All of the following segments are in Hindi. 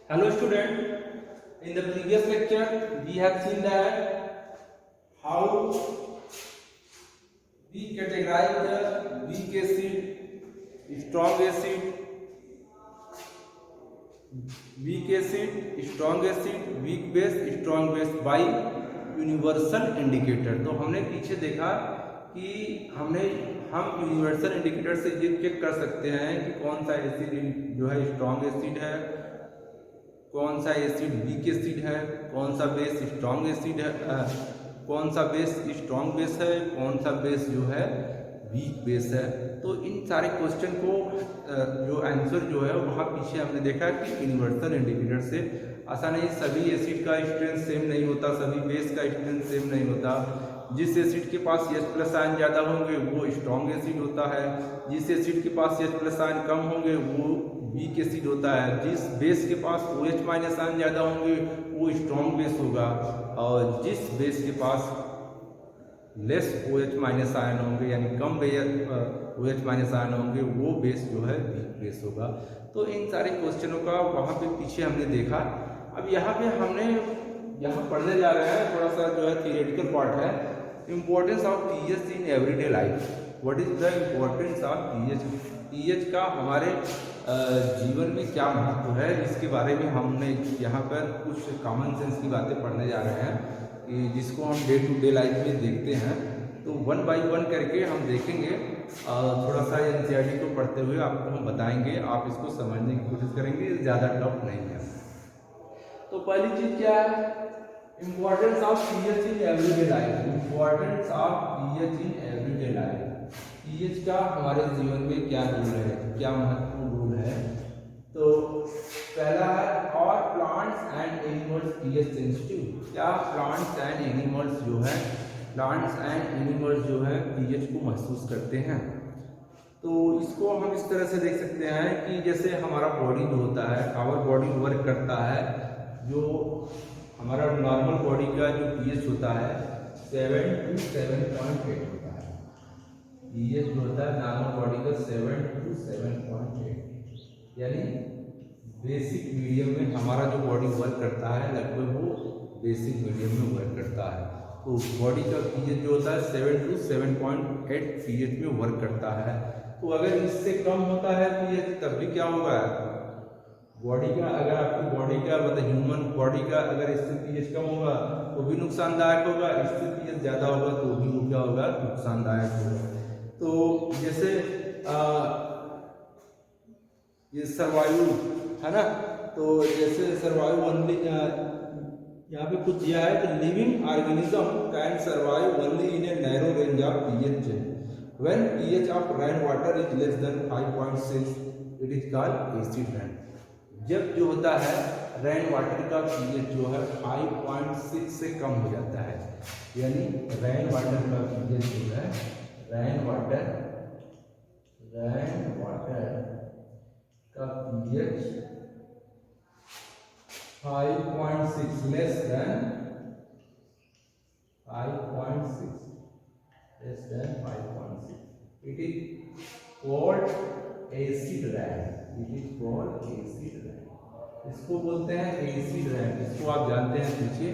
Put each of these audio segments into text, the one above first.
Hello student, in the previous lecture we have seen that how we categorize the weak acid, strong acid, weak base, strong base by universal indicator. तो हमने पीछे देखा कि हम यूनिवर्सल इंडिकेटर से ये चेक कर सकते हैं कि कौन सा एसिड जो है स्ट्रॉन्ग एसिड है, कौन सा एसिड वीक एसिड है, कौन सा बेस स्ट्रॉन्ग एसिड है, कौन सा बेस स्ट्रॉन्ग बेस है, कौन सा बेस जो है वीक बेस है। तो इन सारे क्वेश्चन को जो आंसर जो है वहाँ पीछे हमने देखा कि यूनिवर्सल इंडिकेटर से ऐसा नहीं, सभी एसिड का स्ट्रेंथ सेम नहीं होता, सभी बेस का स्ट्रेंथ सेम नहीं होता। जिस एसिड के पास H+ आयन ज़्यादा होंगे वो स्ट्रॉन्ग एसिड होता है, जिस एसिड के पास H+ आयन कम होंगे वो वीक एसिड होता है, जिस बेस के पास OH- आयन ज़्यादा होंगे वो स्ट्रॉन्ग बेस होगा, और जिस बेस के पास लेस OH- आयन होंगे यानी कम OH- आयन होंगे वो बेस जो है वीक बेस होगा। तो इन सारे क्वेश्चनों का वहाँ पे पीछे हमने देखा। अब यहाँ पे हमने पढ़ने जा रहे हैं, थोड़ा सा जो है थियोरेटिकल पार्ट है, importance of pH in everyday life. What is the importance of pH का हमारे जीवन में क्या महत्व है, इसके बारे में हमने यहाँ पर कुछ कॉमन सेंस की बातें पढ़ने जा रहे हैं कि जिसको हम डे टू डे लाइफ में देखते हैं। तो 1 बाय 1 करके हम देखेंगे, थोड़ा सा NCERT को पढ़ते हुए आपको हम बताएंगे, आप इसको समझने की कोशिश करेंगे, ज़्यादा टफ नहीं है। तो पहली चीज़ क्या है, importance of pH in everyday life. Importance of pH in everyday life, pH का हमारे जीवन में क्या रोल है, क्या महत्वपूर्ण रोल है। तो पहला है, और plants and animals pH sensitive. क्या प्लांट्स एंड एनिमल्स जो है pH को महसूस करते हैं। तो इसको हम इस तरह से देख सकते हैं कि जैसे हमारा बॉडी जो होता है, आवर बॉडी वर्क करता है, जो हमारा नॉर्मल बॉडी का जो pH होता है 7 to 7.8 होता है। pH जो होता है नॉर्मल बॉडी का 7 to 7.8, यानी बेसिक मीडियम में हमारा जो बॉडी वर्क करता है लगभग वो बेसिक मीडियम में वर्क करता है। तो बॉडी का pH जो होता है 7 to 7.8 pH में वर्क करता है। तो अगर इससे कम होता है pH तब भी क्या होगा, बॉडी का, अगर आपकी बॉडी का मतलब ह्यूमन बॉडी का अगर इससे pH कम होगा तो भी नुकसानदायक होगा, इससे pH ज़्यादा होगा तो भी वो क्या होगा, नुकसानदायक होगा। तो जैसे ये सर्वाइव है ना, तो जैसे सर्वाइव ओनली, यहाँ पे कुछ दिया है कि living organism can survive only in a narrow range of pH when pH of rain water is less than 5.6 it is called acid rain. जब जो होता है रेन वाटर का pH जो है 5.6 से कम हो जाता है, यानी रेन वाटर का pH जो है, रेन वाटर का pH 5.6 less than 5.6 it is called acid rain. इसको बोलते हैं एसिड रेन। इसको आप जानते हैं पीछे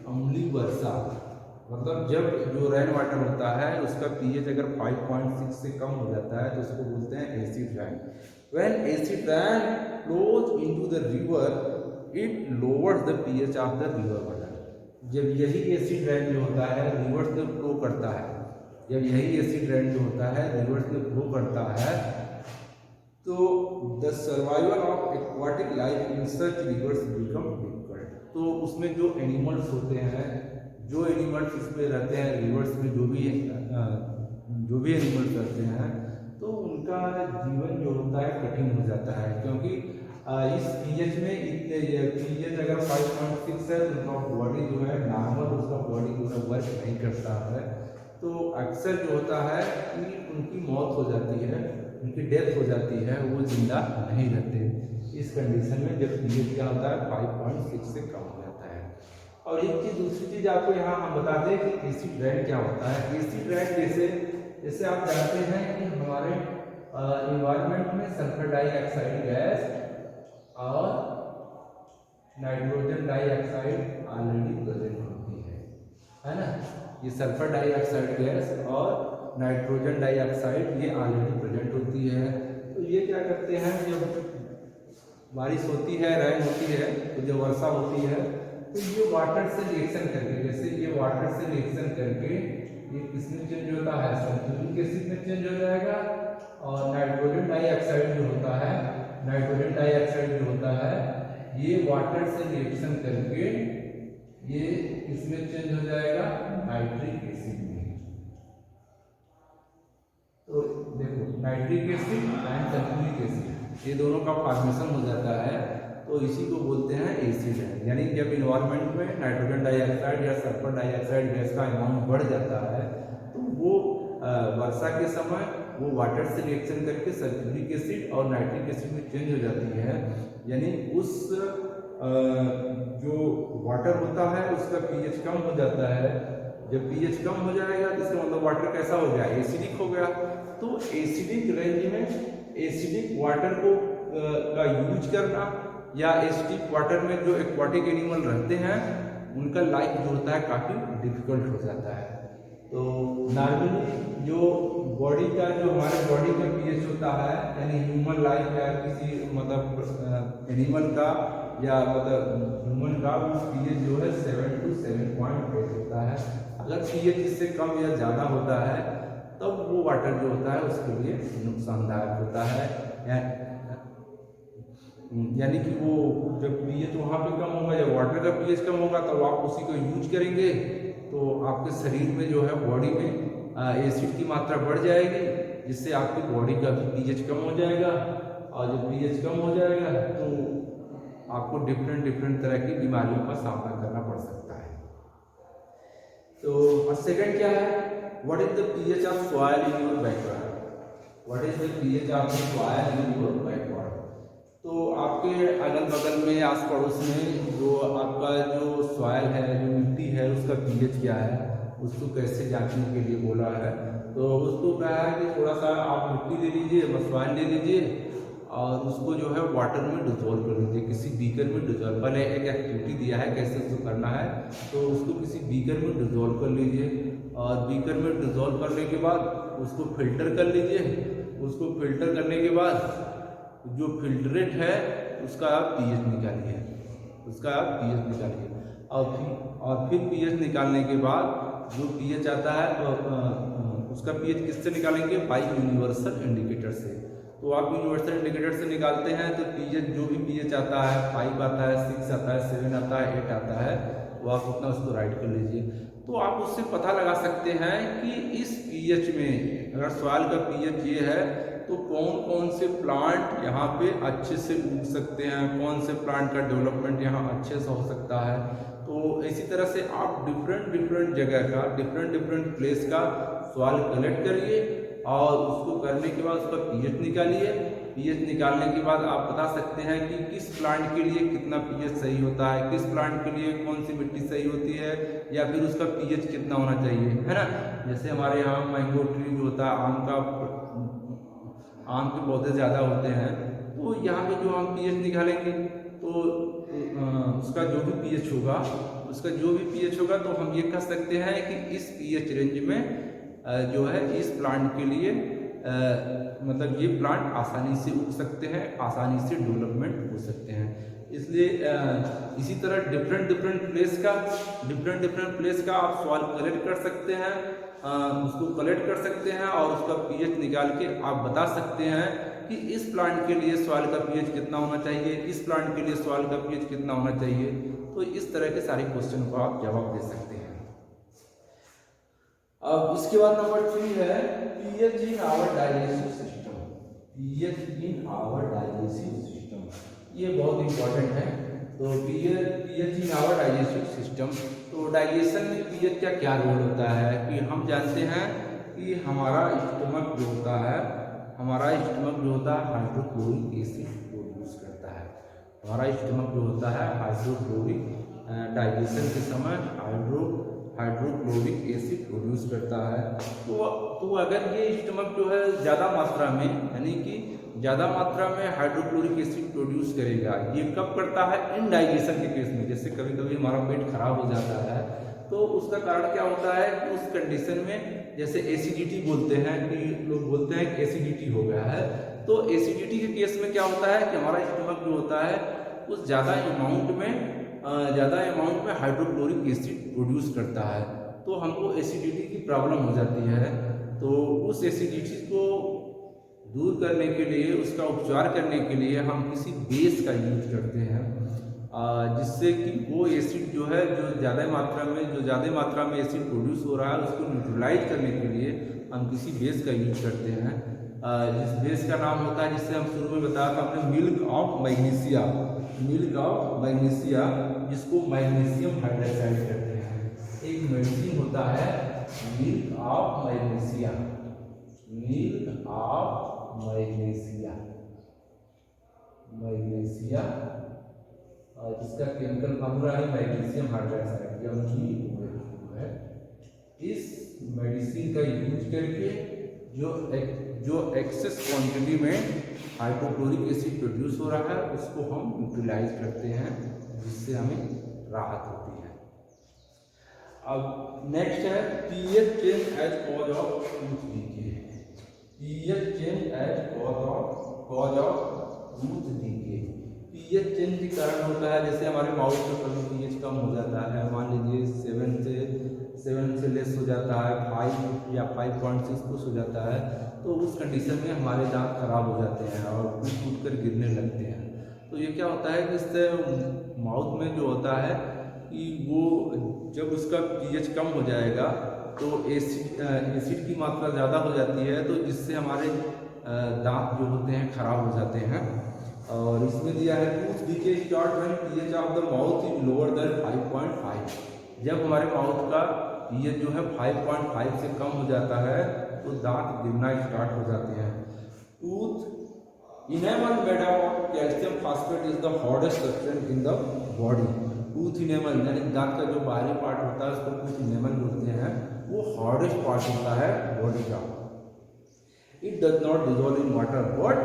अम्लीय वर्षा, मतलब जब जो रेन वाटर होता है उसका pH अगर 5.6 से कम हो जाता है तो उसको बोलते हैं acid rain. When acid rain flows into the river it louvers the pH of the river water. जब यही एसिड रेन जो होता है रिवर्स में फ्लो करता है, जब यही एसिड रेन जो होता है रिवर्स में फ्लो करता है, तो the survival of aquatic life in such reverse become difficult. तो उसमें जो एनिमल्स होते हैं, जो एनिमल्स इसमें रहते हैं रिवर्स में, जो भी एनिमल्स रहते हैं, तो उनका जीवन जो होता है कठिन हो जाता है, क्योंकि इस pH में pH अगर 5.6 है तो उनका बॉडी जो है नॉर्मल, उसका बॉडी जो है वर्क नहीं करता है, तो अक्सर जो होता है कि उनकी मौत हो जाती है, उनकी डेथ हो जाती है, वो जिंदा नहीं रहते इस कंडीशन में जब pH क्या होता है 5.6 से कम हो जाता है। और एक चीज़, दूसरी चीज़ आपको यहाँ हम बता दें कि एसिड रेन क्या होता है। एसिड रेन जैसे आप जानते हैं कि हमारे इन्वायरमेंट में सल्फर डाइऑक्साइड गैस और नाइट्रोजन डाइऑक्साइड ऑलरेडी प्रेजेंट होती है ना। ये सल्फर डाइऑक्साइड गैस और नाइट्रोजन डाइऑक्साइड ये ऑलरेडी प्रेजेंट होती है। तो ये क्या करते हैं, जब बारिश होती है, रेन होती है, तो जब वर्षा होती है तो ये वाटर से रिएक्शन करके, जैसे ये वाटर से रिएक्शन करके ये किसमें चेंज होता है, सल्फ्यूरिक एसिड में चेंज हो जाएगा। और नाइट्रोजन डाइऑक्साइड जो होता है, नाइट्रोजन डाइऑक्साइड जो होता है ये वाटर से रिएक्शन करके ये किसमें चेंज हो जाएगा, नाइट्रिक एसिड में। तो देखो nitric acid and sulphuric acid ये दोनों का फॉर्मेशन हो जाता है, तो इसी को बोलते हैं एसिड है। यानी जब इन्वायरमेंट में नाइट्रोजन डाइऑक्साइड या सल्फर डाइऑक्साइड गैस का अमाउंट बढ़ जाता है तो वो वर्षा के समय वो वाटर से रिएक्शन करके सल्फ्यूरिक एसिड और नाइट्रिक एसिड में चेंज हो जाती है। यानी उस जो वाटर होता है उसका पीएच कम हो जाता है। जब पीएच कम हो जाएगा तो इसका मतलब वाटर कैसा हो गया, एसिडिक हो गया। तो एसिडिक रेंज में एसिडिक वाटर को का यूज करना या एसिडिक वाटर में जो एक्वाटिक एनिमल रहते हैं उनका लाइफ जो होता है काफ़ी डिफिकल्ट हो जाता है। तो नॉर्मली जो बॉडी का जो हमारे बॉडी का पीएच होता है, यानी ह्यूमन लाइफ या किसी मतलब एनिमल का या मतलब ह्यूमन का पीएच जो है 7 to 7.8 होता है। अगर पीएच इससे कम या ज़्यादा होता है तब वो वाटर जो होता है उसके लिए नुकसानदायक होता है। यानी कि वो जब पीएच वहाँ पे कम होगा या वाटर का पीएच कम होगा तब आप उसी को यूज करेंगे तो आपके शरीर में जो है बॉडी में एसिड की मात्रा बढ़ जाएगी, जिससे आपकी बॉडी का भी पीएच कम हो जाएगा। और जब पीएच कम हो जाएगा तो आपको डिफरेंट तरह की बीमारियों का सामना करना पड़ सकता है। तो सेकंड क्या है, what is the pH of soil in your backyard, what is the pH of soil in your backyard. तो आपके अगल बगल में आस पड़ोस में जो आपका जो सॉइल है, जो मिट्टी है, उसका पीएच क्या है, उसको कैसे जांचने के लिए बोला है। तो उसको कहा है कि थोड़ा सा आप मिट्टी ले लीजिए, सॉइल ले लीजिए और उसको जो है वाटर में डिजोल्व कर लीजिए, किसी बीकर में डिजोल्व। पहले एक एक्टिविटी दिया है कैसे उसको करना है, तो उसको किसी बीकर में डिजोल्व कर लीजिए और बीकर में डिजोल्व करने के बाद उसको फिल्टर कर लीजिए। उसको फिल्टर करने के बाद जो फिल्ट्रेट है उसका आप पीएच निकालिए, उसका आप पीएच निकालिए और फिर पीएच निकालने के बाद जो पीएच आता है उसका पीएच किससे निकालेंगे, बाय यूनिवर्सल इंडिकेटर से। तो आप यूनिवर्सल इंडिकेटर से निकालते हैं तो पीएच जो भी पीएच आता है 5 आता है, 6 आता है, 7 आता है, 8 आता है, तो आप उतना उसको राइट कर लीजिए। तो आप उससे पता लगा सकते हैं कि इस पीएच में अगर सॉइल का पीएच ये है तो कौन कौन से प्लांट यहाँ पे अच्छे से उग सकते हैं, कौन से प्लांट का डेवलपमेंट यहाँ अच्छे से हो सकता है। तो इसी तरह से आप डिफरेंट जगह का डिफरेंट प्लेस का सॉइल कलेक्ट करिए और उसको करने के बाद उसका पीएच निकालिए। पीएच निकालने के बाद आप बता सकते हैं कि किस प्लांट के लिए कितना पीएच सही होता है, किस प्लांट के लिए कौन सी मिट्टी सही होती है, या फिर उसका पीएच कितना होना चाहिए, है ना। जैसे हमारे यहाँ मैंगो ट्री जो होता है, आम के पौधे ज़्यादा होते हैं, तो यहाँ पे जो हम पीएच निकालेंगे तो उसका जो भी पीएच होगा तो हम ये कह सकते हैं कि इस पीएच रेंज में जो है इस प्लांट के लिए मतलब ये प्लांट आसानी से उग सकते हैं, आसानी से डेवलपमेंट हो सकते हैं। इसलिए इसी तरह डिफरेंट प्लेस का आप सॉइल कलेक्ट कर सकते हैं, उसको कलेक्ट कर सकते हैं और उसका पीएच निकाल के आप बता सकते हैं कि इस प्लांट के लिए सॉइल का पीएच कितना होना चाहिए, इस प्लांट के लिए सॉइल का पीएच कितना होना चाहिए। तो इस तरह के सारे क्वेश्चन को आप जवाब दे सकते हैं। अब इसके बाद नंबर 3 है pH in our digestive system. PH in our digestive system ये बहुत इंपॉर्टेंट है। तो pH in our digestive system, तो डाइजेशन में पीएच का क्या रोल होता है कि हम जानते हैं कि हमारा स्टमक जो होता है हाइड्रोक्लोरिक एसिड प्रोड्यूस करता है। हमारा स्टमक जो होता है हाइड्रोक्लोरिक डाइजेशन के समय हाइड्रोक्लोरिक एसिड प्रोड्यूस करता है। तो अगर ये स्टमक जो है ज़्यादा मात्रा में, यानी कि ज़्यादा मात्रा में हाइड्रोक्लोरिक एसिड प्रोड्यूस करेगा। ये कब करता है? इनडाइजेशन के केस में। जैसे कभी कभी हमारा पेट खराब हो जाता है तो उसका कारण क्या होता है कि उस कंडीशन में, जैसे एसिडिटी बोलते हैं कि लोग बोलते हैं कि एसिडिटी हो गया है, तो एसिडिटी के केस में क्या होता है कि हमारा स्टमक जो होता है उस ज़्यादा अमाउंट में हाइड्रोक्लोरिक एसिड प्रोड्यूस करता है, तो हमको एसिडिटी की प्रॉब्लम हो जाती है। तो उस एसिडिटी को दूर करने के लिए, उसका उपचार करने के लिए हम किसी बेस का यूज करते हैं, जिससे कि वो एसिड जो है जो ज़्यादा मात्रा में एसिड प्रोड्यूस हो रहा है उसको न्यूट्रलाइज करने के लिए हम किसी बेस का यूज करते हैं। इस बेस का नाम होता है, जिससे हम शुरू में बताया था हमने, मिल्क ऑफ मैग्नीशिया, जिसको मैग्नीशियम हाइड्रोक्साइड कहते हैं। एक मेडिसिन होता है मिल्क ऑफ मैग्नीशिया, जिसका केमिकल फॉर्मूला है मैग्नीशियम हाइड्रोक्साइड, है। इस मेडिसिन का यूज करके जो एक्सेस क्वांटिटी में हाइड्रोक्लोरिक एसिड प्रोड्यूस हो रहा है उसको हम यूटिलाइज करते हैं, जिससे हमें राहत होती है। अब नेक्स्ट है pH change as cause of tooth decay. PH change as cause of tooth decay. PH change के कारण होता है, जैसे हमारे माउथ में कभी पीएच कम हो जाता है, मान लीजिए 7 से लेस हो जाता है, 5 या 5.6 कुछ हो जाता है, तो उस कंडीशन में हमारे दांत खराब हो जाते हैं और टूट कर गिरने लगते हैं। तो ये क्या होता है कि इससे माउथ में जो होता है कि वो जब उसका पीएच कम हो जाएगा तो एसिड की मात्रा ज़्यादा हो जाती है, तो जिससे हमारे दांत जो होते हैं खराब हो जाते हैं। और इसमें दिया है tooth decay start when pH of the mouth is lower than 5.5। जब हमारे माउथ का पीएच जो है 5.5 से कम हो जाता है तो दांत गिरना स्टार्ट हो जाते हैं। Tooth enamel made of calcium phosphate is the hardest substance in the body. Tooth enamel यानी दांत का जो बाहरी पार्ट होता है उसको टूथ इनेमल बोलते हैं, वो हार्डेस्ट पार्ट होता है बॉडी का। It does not dissolve in water but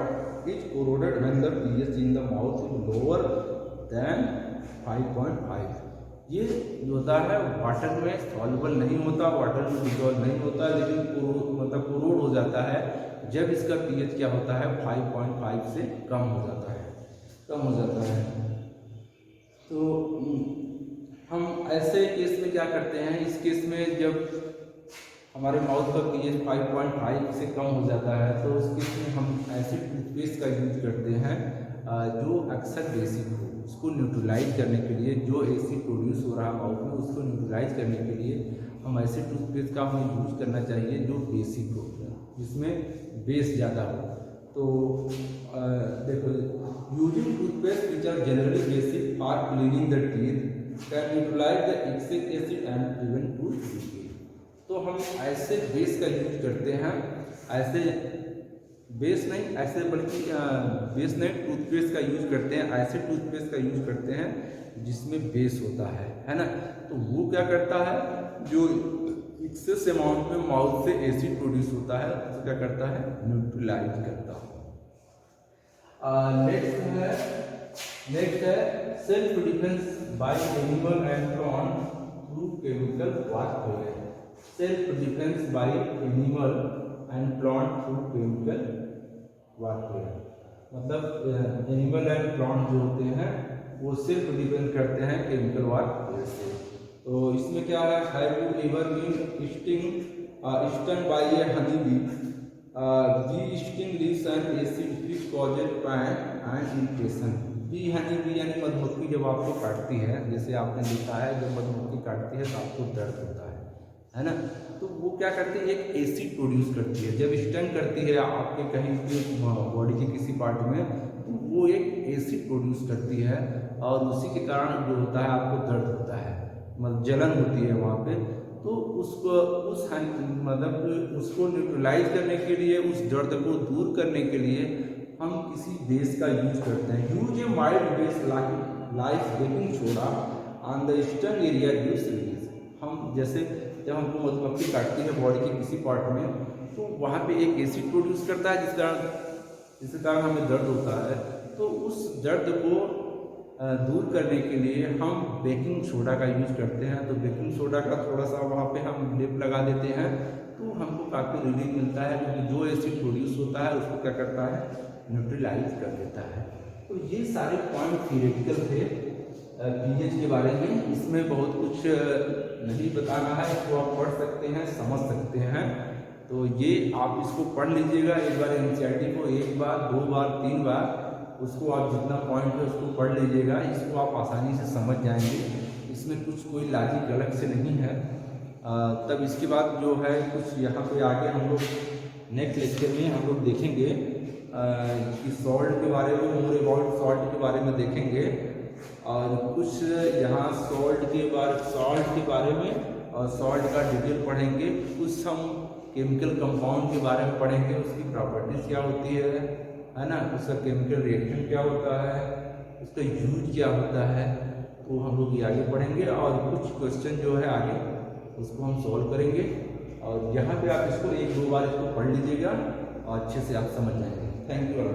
is corroded when the pH in the mouth is lower than 5.5। ये जो होता है वाटर में सॉल्युबल नहीं होता, वाटर में डिजॉल्व नहीं होता, लेकिन कोरोड हो जाता है जब इसका पीएच क्या होता है 5.5 से कम हो जाता है। तो हम ऐसे केस में क्या करते हैं, इस केस में जब हमारे माउथ का पीएच 5.5 से कम हो जाता है तो उस केस में हम ऐसे टूथपेस्ट का यूज करते हैं जो अक्सर बेसिक हो, उसको न्यूट्रलाइज करने के लिए, जो एसिड प्रोड्यूस हो रहा है माउथ में उसको न्यूट्रलाइज करने के लिए हम ऐसे टूथपेस्ट का हमें यूज करना चाहिए जो बेसिक हो, जिसमें बेस ज़्यादा हो। तो देखो, using toothpaste which are generally basic for cleaning the teeth can neutralise the excess acid and prevent tooth decay. तो हम ऐसे बेस का यूज करते हैं, टूथपेस्ट का यूज करते हैं, ऐसे टूथपेस्ट का यूज करते हैं जिसमें बेस होता है ना। तो वो क्या करता है, जो एक्सेस अमाउंट में माउथ से एसिड प्रोड्यूस होता है उसको क्या करता है, न्यूट्रलाइज करता है। नेक्स्ट है self defence bye animal and plant through chemical warfare. Self defence bye animal and plant through chemical warfare, मतलब एनिमल एंड प्लांट जो होते हैं वो सेल्फ डिफेंस करते हैं केमिकल वॉरफेयर से। तो इसमें क्या है, have you ever been stung by a honey bee? Bee sting leaves an acid which causes pain and irritation. Bee honey bee यानी मधुमक्खी जब आपको काटती है, जैसे आपने देखा है जब मधुमक्खी काटती है तो आपको दर्द होता है ना। तो वो क्या करती है, एक एसिड प्रोड्यूस करती है। जब स्टन करती है आपके कहीं बॉडी के किसी पार्ट में, तो वो एक एसिड प्रोड्यूस करती है और उसी के कारण जो होता है आपको दर्द होता है, मतलब जलन होती है वहाँ पे। तो उसको न्यूट्रलाइज करने के लिए, उस दर्द को दूर करने के लिए हम किसी बेस का यूज करते हैं। Use a mild base like baking soda on the stung area gives release. हम जैसे जब हमको मधुमक्खी काटती है बॉडी के किसी पार्ट में, तो वहाँ पे एक एसिड प्रोड्यूस करता है जिस कारण जिसके कारण हमें दर्द होता है, तो उस दर्द को दूर करने के लिए हम बेकिंग सोडा का यूज़ करते हैं। तो बेकिंग सोडा का थोड़ा सा वहाँ पे हम लेप लगा देते हैं, तो हमको काफ़ी रिलीफ मिलता है, क्योंकि जो एसिड प्रोड्यूस होता है उसको क्या करता है, न्यूट्रलाइज कर देता है। तो ये सारे पॉइंट थियोरेटिकल थे पीएच के बारे में। इसमें बहुत कुछ नहीं बताना है, इसको आप पढ़ सकते हैं, समझ सकते हैं। तो ये आप इसको पढ़ लीजिएगा एक बार, एनसीईआरटी को एक बार, 2 बार, 3 बार, उसको आप जितना पॉइंट है उसको पढ़ लीजिएगा। इसको आप आसानी से समझ जाएंगे, इसमें कुछ कोई लॉजिक अलग से नहीं है। तब इसके बाद जो है कुछ यहाँ पे आगे हम लोग नेक्स्ट लेक्चर में हम लोग देखेंगे कि सॉल्ट के बारे में, मोर अबाउट सॉल्ट के बारे में देखेंगे, और कुछ यहाँ सॉल्ट के बारे में और सॉल्ट का डिटेल पढ़ेंगे। कुछ हम केमिकल कंपाउंड के बारे में पढ़ेंगे, उसकी प्रॉपर्टीज क्या होती है ना, उसका केमिकल रिएक्शन क्या होता है, उसका यूज क्या होता है, तो हम लोग ये आगे पढ़ेंगे। और कुछ क्वेश्चन जो है आगे उसको हम सॉल्व करेंगे, और यहाँ पे आप इसको 1-2 बार इसको पढ़ लीजिएगा और अच्छे से आप समझ जाएंगे। Thank you.